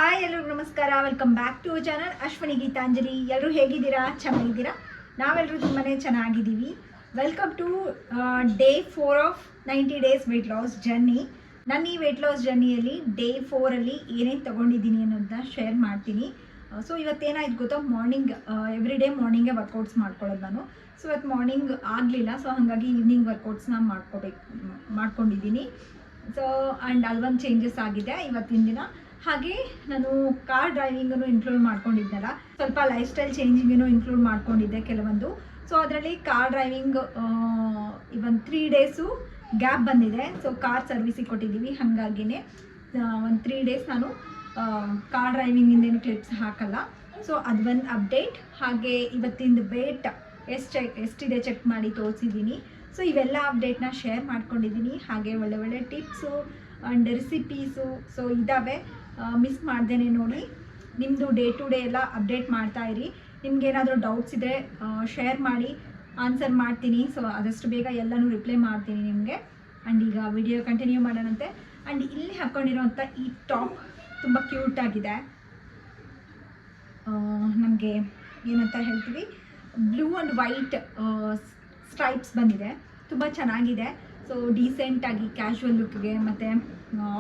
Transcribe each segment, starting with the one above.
Hi ಎಲ್ಲರಿಗೂ ನಮಸ್ಕಾರ. Welcome back to channel Ashwini Geetanjali. ಎಲ್ಲರೂ ಹೇಗಿದ್ದೀರಾ? ಚೆನ್ನಾಗಿದ್ದೀರಾ? ನಾವೆಲ್ಲರೂ ತುಂಬಾ ಚೆನ್ನಾಗಿದ್ದೀವಿ. Welcome to day 4 of 90 days weight loss journey. ನಾನು ಈ ವೆಯ್ಟ್ ಲಾಸ್ ಜರ್ನಿಯಲ್ಲಿ ಡೇ 4ಅಲ್ಲಿ ಏನೇನು ತೊಗೊಂಡಿದ್ದೀನಿ ಅನ್ನೋದನ್ನ ಶೇರ್ ಮಾಡ್ತೀನಿ. ಸೊ ಇವತ್ತೇನಾಯ್ತು ಗೊತ್ತಾ, ಮಾರ್ನಿಂಗ್ ಎವ್ರಿ ಡೇ ಮಾರ್ನಿಂಗೇ ವರ್ಕೌಟ್ಸ್ ಮಾಡ್ಕೊಳ್ಳೋದು ನಾನು. ಸೊ ಇವತ್ತು ಮಾರ್ನಿಂಗ್ ಆಗಲಿಲ್ಲ, ಸೊ ಹಾಗಾಗಿ ಈವ್ನಿಂಗ್ ವರ್ಕೌಟ್ಸ್ನ ಮಾಡ್ಕೊಂಡಿದ್ದೀನಿ. ಸೊ ಆ್ಯಂಡ್ ಅಲ್ಲೊಂದು ಚೇಂಜಸ್ ಆಗಿದೆ ಇವತ್ತಿನ ದಿನ. ಹಾಗೆ ನಾನು ಕಾರ್ ಡ್ರೈವಿಂಗನ್ನು ಇನ್ಕ್ಲೂಡ್ ಮಾಡ್ಕೊಂಡಿದ್ದೆನಲ್ಲ, ಸ್ವಲ್ಪ ಲೈಫ್ ಸ್ಟೈಲ್ ಚೇಂಜಿಂಗನ್ನು ಇನ್ಕ್ಲೂಡ್ ಮಾಡ್ಕೊಂಡಿದ್ದೆ ಕೆಲವೊಂದು. ಸೊ ಅದರಲ್ಲಿ ಕಾರ್ ಡ್ರೈವಿಂಗ್ ಇವನ್ 3 ಡೇಸು ಗ್ಯಾಪ್ ಬಂದಿದೆ. ಸೊ ಕಾರ್ ಸರ್ವಿಸಿಗೆ ಕೊಟ್ಟಿದ್ದೀವಿ, ಹಾಗಾಗಿನೇ ಒಂದು 3 ಡೇಸ್ ನಾನು ಕಾರ್ ಡ್ರೈವಿಂಗಿಂದೇನು ಕ್ಲಿಪ್ಸ್ ಹಾಕಲ್ಲ. ಸೊ ಅದು ಒಂದು ಅಪ್ಡೇಟ್. ಹಾಗೆ ಇವತ್ತಿಂದು ವೇಟ್ ಎಷ್ಟಿದೆ ಚೆಕ್ ಮಾಡಿ ತೋರಿಸಿದ್ದೀನಿ. ಸೊ ಇವೆಲ್ಲ ಅಪ್ಡೇಟ್ನ ಶೇರ್ ಮಾಡ್ಕೊಂಡಿದ್ದೀನಿ. ಹಾಗೆ ಒಳ್ಳೆ ಟಿಪ್ಸು ಆ್ಯಂಡ್ ರೆಸಿಪೀಸು ಸೊ ಇದ್ದಾವೆ, ಮಿಸ್ ಮಾಡ್ದೇನೆ ನೋಡಿ. ನಿಮ್ಮದು ಡೇ ಟು ಡೇ ಎಲ್ಲ ಅಪ್ಡೇಟ್ ಮಾಡ್ತಾಯಿರಿ. ನಿಮ್ಗೇನಾದರೂ ಡೌಟ್ಸ್ ಇದ್ದರೆ ಶೇರ್ ಮಾಡಿ, ಆನ್ಸರ್ ಮಾಡ್ತೀನಿ. ಸೊ ಆದಷ್ಟು ಬೇಗ ಎಲ್ಲನೂ ರಿಪ್ಲೈ ಮಾಡ್ತೀನಿ ನಿಮಗೆ. ಆ್ಯಂಡ್ ಈಗ ವಿಡಿಯೋ ಕಂಟಿನ್ಯೂ ಮಾಡೋಣಂತೆ. ಆ್ಯಂಡ್ ಇಲ್ಲಿ ಹಾಕ್ಕೊಂಡಿರೋಂಥ ಈ ಟಾಪ್ ತುಂಬ ಕ್ಯೂಟಾಗಿದೆ. ನಮಗೆ ಏನಂತ ಹೇಳ್ತೀವಿ, ಬ್ಲೂ ಆ್ಯಂಡ್ ವೈಟ್ ಸ್ಟ್ರೈಪ್ಸ್ ಬಂದಿದೆ, ತುಂಬ ಚೆನ್ನಾಗಿದೆ. ಸೊ ಡೀಸೆಂಟಾಗಿ ಕ್ಯಾಶುವಲ್ ಲುಕ್ಗೆ ಮತ್ತು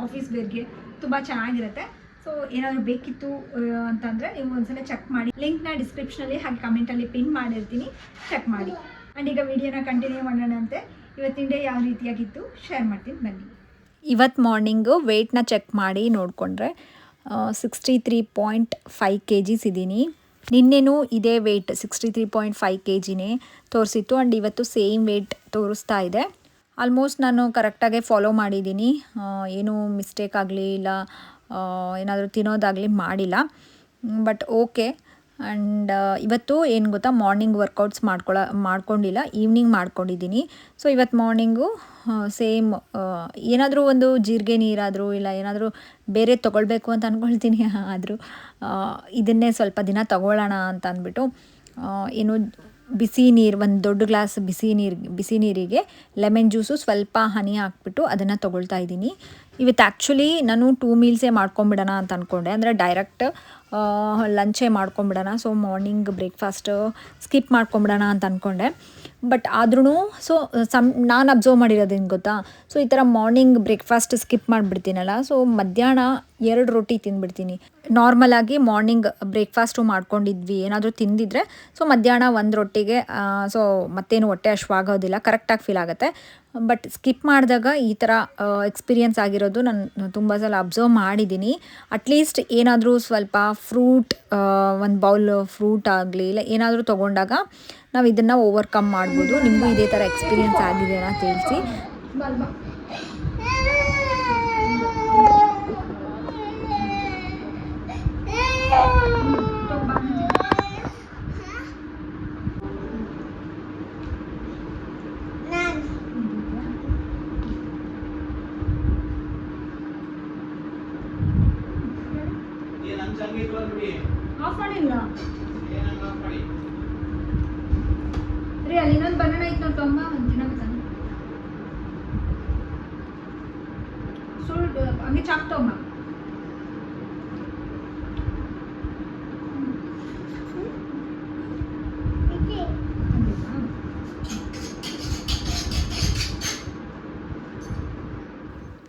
ಆಫೀಸ್ ವೇರ್ಗೆ ತುಂಬ ಚೆನ್ನಾಗಿರುತ್ತೆ. ಸೊ ಏನಾದರೂ ಬೇಕಿತ್ತು ಅಂತಂದರೆ ನೀವು ಒಂದ್ಸಲ ಚೆಕ್ ಮಾಡಿ. ಲಿಂಕ್ನ ಡಿಸ್ಕ್ರಿಪ್ಷನಲ್ಲಿ ಹಾಗೆ ಕಮೆಂಟಲ್ಲಿ ಪಿನ್ ಮಾಡಿರ್ತೀನಿ, ಚೆಕ್ ಮಾಡಿ. ಆ್ಯಂಡ್ ಈಗ ವಿಡಿಯೋನ ಕಂಟಿನ್ಯೂ ಮಾಡೋಣಂತೆ. ಇವತ್ತಿನ ಡೇ ಯಾವ ರೀತಿಯಾಗಿತ್ತು ಶೇರ್ ಮಾಡ್ತೀನಿ ಬನ್ನಿ. ಇವತ್ತು ಮಾರ್ನಿಂಗು ವೆಯ್ಟ್ನ ಚೆಕ್ ಮಾಡಿ ನೋಡಿಕೊಂಡ್ರೆ 63.5 kgs ಇದ್ದೀನಿ. ನಿನ್ನೆನೂ ಇದೇ ವೆಯ್ಟ್ 63.5 kgನೇ ತೋರಿಸಿತ್ತು. ಆ್ಯಂಡ್ ಇವತ್ತು ಸೇಮ್ ವೆಯ್ಟ್ ತೋರಿಸ್ತಾ ಇದೆ. ಆಲ್ಮೋಸ್ಟ್ ನಾನು ಕರೆಕ್ಟಾಗೆ ಫಾಲೋ ಮಾಡಿದ್ದೀನಿ, ಏನೂ ಮಿಸ್ಟೇಕ್ ಆಗಲಿ ಇಲ್ಲ ಏನಾದರೂ ತಿನ್ನೋದಾಗಲಿ ಮಾಡಿಲ್ಲ. But okay. ಆ್ಯಂಡ್ ಇವತ್ತು ಏನು ಗೊತ್ತಾ, ಮಾರ್ನಿಂಗ್ ವರ್ಕೌಟ್ಸ್ ಮಾಡ್ಕೊಂಡಿಲ್ಲ, ಈವ್ನಿಂಗ್ ಮಾಡ್ಕೊಂಡಿದ್ದೀನಿ. ಸೊ ಇವತ್ತು ಮಾರ್ನಿಂಗು ಸೇಮ್ ಏನಾದರೂ ಒಂದು ಜೀರಿಗೆ ನೀರಾದರೂ ಇಲ್ಲ ಏನಾದರೂ ಬೇರೆ ತೊಗೊಳ್ಬೇಕು ಅಂತ ಅಂದ್ಕೊಳ್ತೀನಿ. ಆದರೂ ಇದನ್ನೇ ಸ್ವಲ್ಪ ದಿನ ತಗೊಳ್ಳೋಣ ಅಂತ ಅಂದ್ಬಿಟ್ಟು ಏನು ಬಿಸಿ ನೀರು, ಒಂದು ದೊಡ್ಡ ಗ್ಲಾಸ್ ಬಿಸಿ ನೀರಿಗೆ ಲೆಮನ್ ಜ್ಯೂಸು ಸ್ವಲ್ಪ ಹನಿ ಹಾಕ್ಬಿಟ್ಟು ಅದನ್ನು ತೊಗೊಳ್ತಾ ಇದ್ದೀನಿ. ಇವತ್ತು ಆ್ಯಕ್ಚುಲಿ ನಾನು 2 ಮೀಲ್ಸೇ ಮಾಡ್ಕೊಂಬಿಡೋಣ ಅಂತ ಅಂದ್ಕೊಂಡೆ, ಅಂದರೆ ಡೈರೆಕ್ಟ್ ಲಂಚೇ ಮಾಡ್ಕೊಂಬಿಡೋಣ. ಸೊ ಮಾರ್ನಿಂಗ್ ಬ್ರೇಕ್ಫಾಸ್ಟ್ ಸ್ಕಿಪ್ ಮಾಡ್ಕೊಂಬಿಡೋಣ ಅಂತ ಅಂದ್ಕೊಂಡೆ. ಬಟ್ ಆದ್ರೂ ಸೊ ನಾನು ಅಬ್ಸರ್ವ್ ಮಾಡಿರೋದೇನು ಗೊತ್ತಾ, ಸೊ ಈ ಥರ ಮಾರ್ನಿಂಗ್ ಬ್ರೇಕ್ಫಾಸ್ಟ್ ಸ್ಕಿಪ್ ಮಾಡಿಬಿಡ್ತೀನಲ್ಲ, ಸೊ ಮಧ್ಯಾಹ್ನ 2 ರೊಟ್ಟಿ ತಿಂದ್ಬಿಡ್ತೀನಿ. ನಾರ್ಮಲಾಗಿ ಮಾರ್ನಿಂಗ್ ಬ್ರೇಕ್ಫಾಸ್ಟು ಮಾಡ್ಕೊಂಡಿದ್ವಿ ಏನಾದರೂ ತಿಂದಿದ್ರೆ ಸೊ ಮಧ್ಯಾಹ್ನ 1 ರೊಟ್ಟಿಗೆ ಸೊ ಮತ್ತೇನು ಹೊಟ್ಟೆ ಹಶ್ವಾಗೋದಿಲ್ಲ, ಕರೆಕ್ಟಾಗಿ ಫೀಲ್ ಆಗುತ್ತೆ. ಬಟ್ ಸ್ಕಿಪ್ ಮಾಡಿದಾಗ ಈ ಥರ ಎಕ್ಸ್ಪೀರಿಯನ್ಸ್ ಆಗಿರೋದು ನಾನು ತುಂಬ ಸಲ ಅಬ್ಸರ್ವ್ ಮಾಡಿದ್ದೀನಿ. ಅಟ್ಲೀಸ್ಟ್ ಏನಾದರೂ ಸ್ವಲ್ಪ ಫ್ರೂಟ್, ಒಂದು ಬೌಲ್ ಫ್ರೂಟ್ ಆಗಲಿ ಇಲ್ಲ ಏನಾದರೂ ತೊಗೊಂಡಾಗ ನಾವು ಇದನ್ನು ಓವರ್ಕಮ್ ಮಾಡ್ಬೋದು. ನಿಮಗೂ ಇದೇ ಥರ ಎಕ್ಸ್ಪೀರಿಯನ್ಸ್ ಆಗಿದೆ ಅಂತ ತಿಳಿಸಿ. ಆಫ್ ಮಾಡಿಲ್ಲ ರೀ, ಅಲ್ಲಿ ಇನ್ನೊಂದು ಬನಾನ ಐತೆ ನಾವು ತೊಂಬ ಒಂದು ತಿನ್ನಕತ್ತಾನ. ಸುಳ್ಳು ಹಂಗೆ ಚಾಕ್ ತೊಂಬ.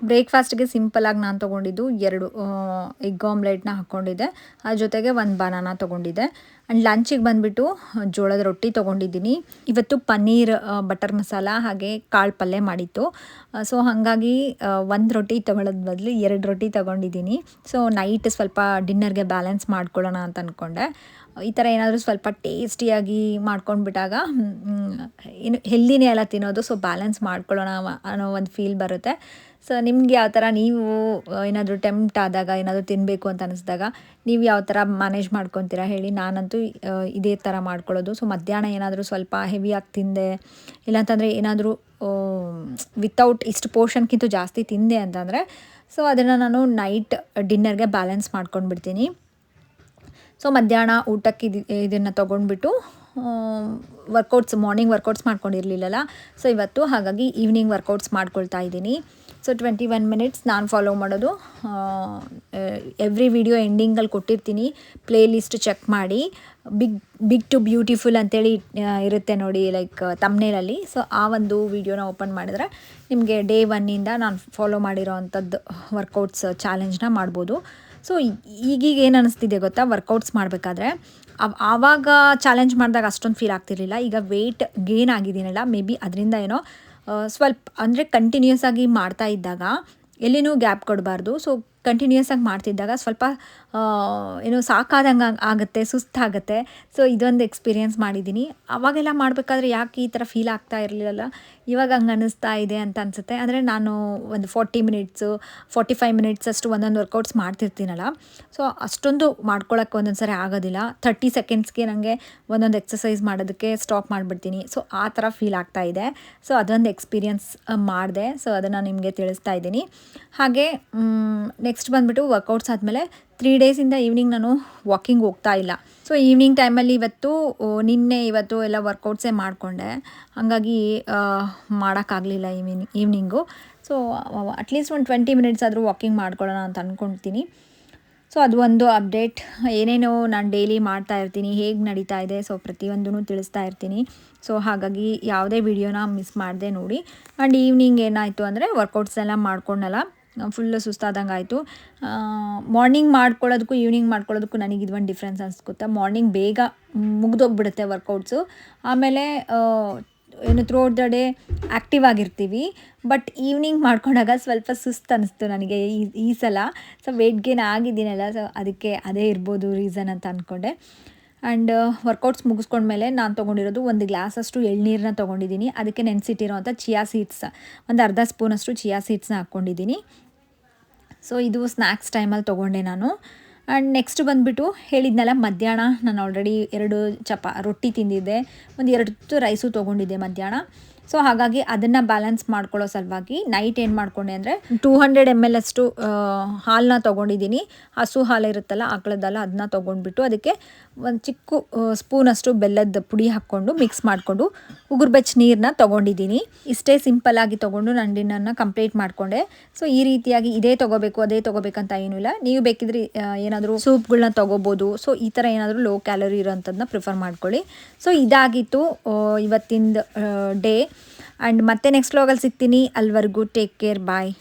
ಬ್ರೇಕ್ಫಾಸ್ಟ್ಗೆ ಸಿಂಪಲಾಗಿ ನಾನು ತೊಗೊಂಡಿದ್ದು 2 ಎಗ್ ಆಮ್ಲೆಟ್ನ ಹಾಕ್ಕೊಂಡಿದ್ದೆ, ಅದ್ರ ಜೊತೆಗೆ 1 ಬನಾನಾ ತೊಗೊಂಡಿದ್ದೆ. ಆ್ಯಂಡ್ ಲಂಚಿಗೆ ಬಂದುಬಿಟ್ಟು ಜೋಳದ ರೊಟ್ಟಿ ತೊಗೊಂಡಿದ್ದೀನಿ. ಇವತ್ತು ಪನ್ನೀರ್ ಬಟರ್ ಮಸಾಲ ಹಾಗೆ ಕಾಳು ಪಲ್ಯ ಮಾಡಿತ್ತು. ಸೊ ಹಾಗಾಗಿ 1 ರೊಟ್ಟಿ ತೊಗೊಳ್ಳೋದು ಬದಲು 2 ರೊಟ್ಟಿ ತೊಗೊಂಡಿದ್ದೀನಿ. ಸೊ ನೈಟ್ ಸ್ವಲ್ಪ ಡಿನ್ನರ್ಗೆ ಬ್ಯಾಲೆನ್ಸ್ ಮಾಡ್ಕೊಳ್ಳೋಣ ಅಂತ ಅಂದ್ಕೊಂಡೆ. ಈ ಥರ ಏನಾದರೂ ಸ್ವಲ್ಪ ಟೇಸ್ಟಿಯಾಗಿ ಮಾಡ್ಕೊಂಡ್ಬಿಟ್ಟಾಗ ಏನು ಹೆಲ್ದಿನೇ ಎಲ್ಲ ತಿನ್ನೋದು, ಸೊ ಬ್ಯಾಲೆನ್ಸ್ ಮಾಡ್ಕೊಳ್ಳೋಣ ಅನ್ನೋ ಒಂದು ಫೀಲ್ ಬರುತ್ತೆ. ಸೊ ನಿಮ್ಗೆ ಯಾವ ಥರ, ನೀವು ಏನಾದರೂ ಟೆಂಪ್ಟ್ ಆದಾಗ ಏನಾದರೂ ತಿನ್ನಬೇಕು ಅಂತ ಅನ್ನಿಸಿದಾಗ ನೀವು ಯಾವ ಥರ ಮ್ಯಾನೇಜ್ ಮಾಡ್ಕೊತೀರಾ ಹೇಳಿ? ನಾನಂತೂ ಇದೇ ಥರ ಮಾಡ್ಕೊಳ್ಳೋದು. ಸೊ ಮಧ್ಯಾಹ್ನ ಏನಾದರೂ ಸ್ವಲ್ಪ ಹೆವಿಯಾಗಿ ತಿಂದೆ, ಇಲ್ಲಾಂತಂದರೆ ಏನಾದರೂ ವಿತೌಟ್ ಇಷ್ಟು ಪೋರ್ಷನ್ಗಿಂತ ಜಾಸ್ತಿ ತಿಂದೆ ಅಂತಂದರೆ ಸೊ ಅದನ್ನು ನಾನು ನೈಟ್ ಡಿನ್ನರ್ಗೆ ಬ್ಯಾಲೆನ್ಸ್ ಮಾಡ್ಕೊಂಡ್ಬಿಡ್ತೀನಿ. ಸೊ ಮಧ್ಯಾಹ್ನ ಊಟಕ್ಕೆ ಇದನ್ನು ತೊಗೊಂಡ್ಬಿಟ್ಟು ಮಾರ್ನಿಂಗ್ ವರ್ಕೌಟ್ಸ್ ಮಾಡ್ಕೊಂಡಿರಲಿಲ್ಲಲ್ಲ, ಸೊ ಇವತ್ತು ಹಾಗಾಗಿ ಈವ್ನಿಂಗ್ ವರ್ಕೌಟ್ಸ್ ಮಾಡ್ಕೊಳ್ತಾ ಇದ್ದೀನಿ. ಸೊ 21 ಮಿನಿಟ್ಸ್ ನಾನು ಫಾಲೋ ಮಾಡೋದು. ಎವ್ರಿ ವಿಡಿಯೋ ಎಂಡಿಂಗಲ್ಲಿ ಕೊಟ್ಟಿರ್ತೀನಿ, ಪ್ಲೇ ಲಿಸ್ಟ್ ಚೆಕ್ ಮಾಡಿ. ಬಿಗ್ ಟು ಬ್ಯೂಟಿಫುಲ್ ಅಂತೇಳಿ ಇರುತ್ತೆ ನೋಡಿ, ಲೈಕ್ ತಮ್ನೇಲಲ್ಲಿ. ಸೊ ಆ ಒಂದು ವಿಡಿಯೋನ ಓಪನ್ ಮಾಡಿದ್ರೆ ನಿಮಗೆ ಡೇ 1ಇಂದ ನಾನು ಫಾಲೋ ಮಾಡಿರೋ ಅಂಥದ್ದು ವರ್ಕೌಟ್ಸ್ ಚಾಲೆಂಜ್ನ ಮಾಡ್ಬೋದು. ಸೊ ಈಗೀಗ ಏನು ಅನ್ನಿಸ್ತಿದೆ ಗೊತ್ತಾ, ವರ್ಕೌಟ್ಸ್ ಮಾಡಬೇಕಾದ್ರೆ ಆವಾಗ ಚಾಲೆಂಜ್ ಮಾಡಿದಾಗ ಅಷ್ಟೊಂದು ಫೀಲ್ ಆಗ್ತಿರ್ಲಿಲ್ಲ. ಈಗ ವೆಯ್ಟ್ ಗೇನ್ ಆಗಿದ್ದೀನಲ್ಲ, ಮೇ ಬಿ ಅದರಿಂದ ಏನೋ ಸ್ವಲ್ಪ ಅಂದರೆ ಕಂಟಿನ್ಯೂಸ್ ಆಗಿ ಮಾಡ್ತಾ ಇದ್ದಾಗ ಎಲ್ಲಿನೂ ಗ್ಯಾಪ್ ಕೊಡಬಾರ್ದು. ಸೊ ಕಂಟಿನ್ಯೂಸ್ ಆಗಿ ಮಾಡ್ತಿದ್ದಾಗ ಸ್ವಲ್ಪ ಏನೋ ಸಾಕಾದಂಗೆ ಆಗುತ್ತೆ, ಸುಸ್ತಾಗುತ್ತೆ. ಸೊ ಇದೊಂದು ಎಕ್ಸ್ಪೀರಿಯೆನ್ಸ್ ಮಾಡಿದ್ದೀನಿ. ಅವಾಗೆಲ್ಲ ಮಾಡಬೇಕಾದ್ರೆ ಯಾಕೆ ಈ ಥರ ಫೀಲ್ ಆಗ್ತಾ ಇರಲಿಲ್ಲ, ಇವಾಗ ಹಂಗೆ ಅನ್ನಿಸ್ತಾ ಇದೆ ಅಂತ ಅನಿಸುತ್ತೆ. ಅಂದರೆ ನಾನು ಒಂದು 45 ಮಿನಿಟ್ಸ್ ಅಷ್ಟು ಒಂದೊಂದು ವರ್ಕೌಟ್ಸ್ ಮಾಡ್ತಿರ್ತೀನಲ್ಲ, ಸೊ ಅಷ್ಟೊಂದು ಮಾಡ್ಕೊಳ್ಳೋಕ್ಕೆ ಒಂದೊಂದು ಸಾರಿ ಆಗೋದಿಲ್ಲ. 30 ಸೆಕೆಂಡ್ಸ್ಗೆ ನನಗೆ ಒಂದೊಂದು ಎಕ್ಸಸೈಸ್ ಮಾಡೋದಕ್ಕೆ ಸ್ಟಾಪ್ ಮಾಡಿಬಿಡ್ತೀನಿ. ಸೊ ಆ ಥರ ಫೀಲ್ ಆಗ್ತಾ ಇದೆ. ಸೊ ಅದೊಂದು ಎಕ್ಸ್ಪೀರಿಯೆನ್ಸ್ ಮಾಡಿದೆ. ಸೊ ಅದನ್ನು ನಿಮಗೆ ತಿಳಿಸ್ತಾ ಇದ್ದೀನಿ. ಹಾಗೆ ನೆಕ್ಸ್ಟ್ ಬಂದುಬಿಟ್ಟು ವರ್ಕೌಟ್ಸ್ ಆದಮೇಲೆ 3 ಡೇಸಿಂದ ಈವ್ನಿಂಗ್ ನಾನು ವಾಕಿಂಗ್ ಹೋಗ್ತಾ ಇಲ್ಲ. ಸೊ ಈವ್ನಿಂಗ್ ಟೈಮಲ್ಲಿ ಇವತ್ತು ಎಲ್ಲ ವರ್ಕೌಟ್ಸೇ ಮಾಡಿಕೊಂಡೆ. ಹಾಗಾಗಿ ಮಾಡೋಕ್ಕಾಗಲಿಲ್ಲ ಈವ್ನಿಂಗು. ಸೊ ಅಟ್ಲೀಸ್ಟ್ ಒಂದು 20 ಮಿನಿಟ್ಸ್ ಆದರೂ ವಾಕಿಂಗ್ ಮಾಡ್ಕೊಳ್ಳೋಣ ಅಂತ ಅಂದ್ಕೊಳ್ತೀನಿ. ಸೊ ಅದು ಒಂದು ಅಪ್ಡೇಟ್. ಏನೇನೋ ನಾನು ಡೈಲಿ ಮಾಡ್ತಾ ಇರ್ತೀನಿ, ಹೇಗೆ ನಡೀತಾ ಇದೆ, ಸೊ ಪ್ರತಿಯೊಂದೂ ತಿಳಿಸ್ತಾ ಇರ್ತೀನಿ. ಸೊ ಹಾಗಾಗಿ ಯಾವುದೇ ವಿಡಿಯೋನ ಮಿಸ್ ಮಾಡದೆ ನೋಡಿ. ಆ್ಯಂಡ್ ಈವ್ನಿಂಗ್ ಏನಾಯಿತು ಅಂದರೆ ವರ್ಕೌಟ್ಸ್ ಎಲ್ಲ ಮಾಡ್ಕೊಂಡಲ್ಲ, ಫುಲ್ಲು ಸುಸ್ತಾದಂಗೆ ಆಯಿತು. ಮಾರ್ನಿಂಗ್ ಮಾಡ್ಕೊಳ್ಳೋದಕ್ಕೂ ಈವ್ನಿಂಗ್ ಮಾಡ್ಕೊಳ್ಳೋದಕ್ಕೂ ನನಗೆ ಇದು ಒಂದು ಡಿಫ್ರೆನ್ಸ್ ಅನಿಸ್ಕೊತಾ. ಮಾರ್ನಿಂಗ್ ಬೇಗ ಮುಗಿದೋಗ್ಬಿಡುತ್ತೆ ವರ್ಕೌಟ್ಸು, ಆಮೇಲೆ ಏನು through out the day active ಆಗಿರ್ತೀವಿ. ಬಟ್ ಈವ್ನಿಂಗ್ ಮಾಡ್ಕೊಂಡಾಗ ಸ್ವಲ್ಪ ಸುಸ್ತು ಅನ್ನಿಸ್ತು ನನಗೆ ಈ ಸಲ. ಸೊ ವೆಯ್ಟ್ ಗೇನ್ ಆಗಿದ್ದೀನಲ್ಲ, ಸೊ ಅದಕ್ಕೆ ಅದೇ ಇರ್ಬೋದು ರೀಸನ್ ಅಂತ ಅಂದ್ಕೊಂಡೆ. ಆ್ಯಂಡ್ ವರ್ಕೌಟ್ಸ್ ಮುಗಿಸ್ಕೊಂಡ್ಮೇಲೆ ನಾನು ತೊಗೊಂಡಿರೋದು 1 ಗ್ಲಾಸಷ್ಟು ಎಳ್ನೀರನ್ನ ತೊಗೊಂಡಿದ್ದೀನಿ. ಅದಕ್ಕೆ ನೆನೆಸಿಟ್ಟಿರೋಂಥ ಚಿಯಾ ಸೀಡ್ಸ್, ಒಂದು ಅರ್ಧ ಸ್ಪೂನಷ್ಟು ಚಿಯಾ ಸೀಡ್ಸ್ನ ಹಾಕ್ಕೊಂಡಿದ್ದೀನಿ. ಸೊ ಇದು ಸ್ನ್ಯಾಕ್ಸ್ ಟೈಮಲ್ಲಿ ತೊಗೊಂಡೆ ನಾನು. ಆ್ಯಂಡ್ ನೆಕ್ಸ್ಟ್ ಬಂದುಬಿಟ್ಟು ಹೇಳಿದ್ನಲ್ಲ, ಮಧ್ಯಾಹ್ನ ನಾನು ಆಲ್ರೆಡಿ 2 ರೊಟ್ಟಿ ತಿಂದಿದ್ದೆ, ಒಂದು 2 ರೈಸು ತೊಗೊಂಡಿದ್ದೆ ಮಧ್ಯಾಹ್ನ. ಸೊ ಹಾಗಾಗಿ ಅದನ್ನು ಬ್ಯಾಲೆನ್ಸ್ ಮಾಡ್ಕೊಳ್ಳೋ ಸಲುವಾಗಿ ನೈಟ್ ಏನು ಮಾಡಿಕೊಂಡೆ ಅಂದರೆ 200 ml ಅಷ್ಟು ಹಾಲನ್ನ ತೊಗೊಂಡಿದ್ದೀನಿ. ಹಸು ಹಾಲು ಇರುತ್ತಲ್ಲ, ಆಕಳದ್ದಲ್ಲ, ಅದನ್ನ ತೊಗೊಂಡ್ಬಿಟ್ಟು ಅದಕ್ಕೆ ಒಂದು ಚಿಕ್ಕ ಸ್ಪೂನಷ್ಟು ಬೆಲ್ಲದ ಪುಡಿ ಹಾಕ್ಕೊಂಡು ಮಿಕ್ಸ್ ಮಾಡಿಕೊಂಡು ಉಗುರು ಬೆಚ್ಚ ನೀರನ್ನ ತೊಗೊಂಡಿದ್ದೀನಿ. ಇಷ್ಟೇ ಸಿಂಪಲ್ಲಾಗಿ ತೊಗೊಂಡು ನಾನು ಡಿನ್ನರ್ನ ಕಂಪ್ಲೀಟ್ ಮಾಡಿಕೊಂಡೆ. ಸೊ ಈ ರೀತಿಯಾಗಿ ಇದೇ ತೊಗೋಬೇಕು ಅದೇ ತೊಗೋಬೇಕಂತ ಏನೂ ಇಲ್ಲ. ನೀವು ಬೇಕಿದ್ರೆ ಏನಾದರೂ ಸೂಪ್ಗಳನ್ನ ತೊಗೋಬೋದು. ಸೊ ಈ ಥರ ಏನಾದರೂ ಲೋ ಕ್ಯಾಲರಿ ಇರೋಂಥದ್ದನ್ನ ಪ್ರಿಫರ್ ಮಾಡ್ಕೊಳ್ಳಿ. ಸೊ ಇದಾಗಿತ್ತು ಇವತ್ತಿಂದು ಡೇ. ಆ್ಯಂಡ್ ಮತ್ತೆ ನೆಕ್ಸ್ಟ್ ವ್ಲಾಗಲ್ಲಿ ಸಿಗ್ತೀನಿ. ಅಲ್ಲಿವರೆಗೂ ಟೇಕ್ ಕೇರ್, ಬಾಯ್.